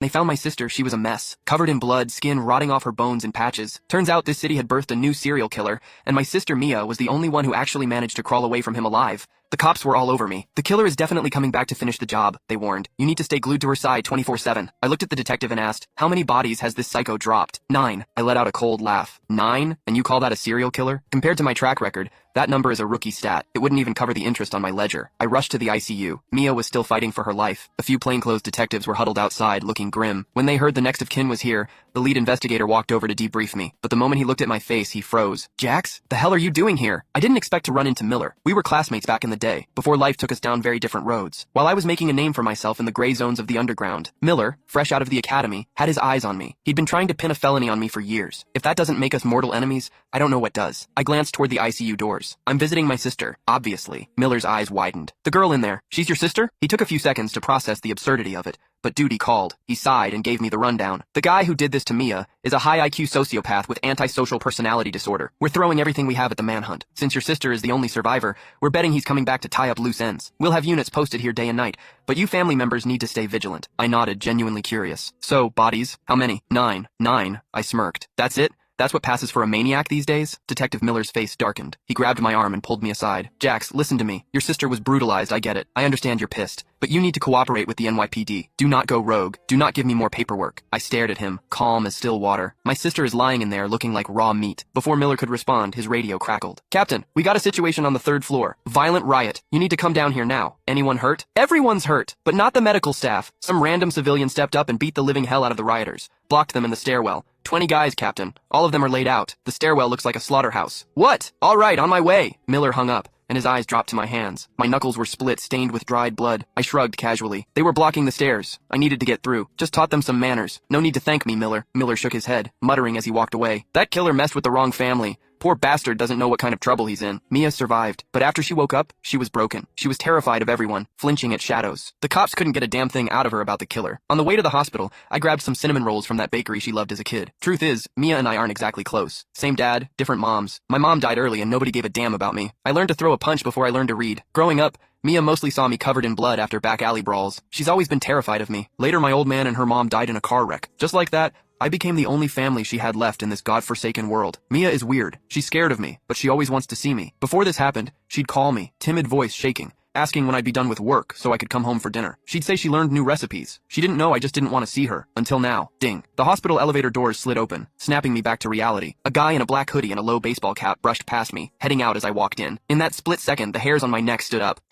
They found my sister. She was a mess, covered in blood, skin rotting off her bones in patches. Turns out this city had birthed a new serial killer, and my sister Mia was the only one who actually managed to crawl away from him alive. The cops were all over me. The killer is definitely coming back to finish the job, they warned. You need to stay glued to her side 24/7. I looked at the detective and asked, how many bodies has this psycho dropped? 9. I let out a cold laugh. 9? And you call that a serial killer? Compared to my track record, that number is a rookie stat. It wouldn't even cover the interest on my ledger. I rushed to the ICU. Mia was still fighting for her life. A few plainclothes detectives were huddled outside, looking grim. When they heard the next of kin was here, the lead investigator walked over to debrief me. But the moment he looked at my face, he froze. Jax, the hell are you doing here? I didn't expect to run into Miller. We were classmates back in the day, before life took us down very different roads. While I was making a name for myself in the gray zones of the underground, Miller, fresh out of the academy, had his eyes on me. He'd been trying to pin a felony on me for years. If that doesn't make us mortal enemies, I don't know what does. I glanced toward the ICU doors. I'm visiting my sister, obviously. Miller's eyes widened. The girl in there, she's your sister? He took a few seconds to process the absurdity of it, but duty called. He sighed and gave me the rundown. The guy who did this to Mia is a high IQ sociopath with antisocial personality disorder. We're throwing everything we have at the manhunt. Since your sister is the only survivor, we're betting he's coming back to tie up loose ends. We'll have units posted here day and night, but you family members need to stay vigilant. I nodded, genuinely curious. So, bodies? How many? 9. 9. I smirked. That's it? That's what passes for a maniac these days? Detective Miller's face darkened. He grabbed my arm and pulled me aside. Jax, listen to me. Your sister was brutalized, I get it. I understand you're pissed. But you need to cooperate with the NYPD. Do not go rogue. Do not give me more paperwork. I stared at him, calm as still water. My sister is lying in there looking like raw meat. Before Miller could respond, his radio crackled. Captain, we got a situation on the 3rd floor. Violent riot. You need to come down here now. Anyone hurt? Everyone's hurt, but not the medical staff. Some random civilian stepped up and beat the living hell out of the rioters. Blocked them in the stairwell. 20 guys, Captain. All of them are laid out. The stairwell looks like a slaughterhouse. What? All right, on my way. Miller hung up, and his eyes dropped to my hands. My knuckles were split, stained with dried blood. I shrugged casually. They were blocking the stairs. I needed to get through. Just taught them some manners. No need to thank me, Miller. Miller shook his head, muttering as he walked away. That killer messed with the wrong family. Poor bastard doesn't know what kind of trouble he's in. Mia survived, but after she woke up, she was broken. She was terrified of everyone, flinching at shadows. The cops couldn't get a damn thing out of her about the killer. On the way to the hospital, I grabbed some cinnamon rolls from that bakery she loved as a kid. Truth is, Mia and I aren't exactly close. Same dad, different moms. My mom died early and nobody gave a damn about me. I learned to throw a punch before I learned to read. Growing up, Mia mostly saw me covered in blood after back alley brawls. She's always been terrified of me. Later, my old man and her mom died in a car wreck. Just like that, I became the only family she had left in this godforsaken world. Mia is weird. She's scared of me, but she always wants to see me. Before this happened, she'd call me, timid voice shaking, asking when I'd be done with work so I could come home for dinner. She'd say she learned new recipes. She didn't know I just didn't want to see her. Until now. Ding. The hospital elevator doors slid open, snapping me back to reality. A guy in a black hoodie and a low baseball cap brushed past me, heading out as I walked in. In that split second, the hairs on my neck stood up.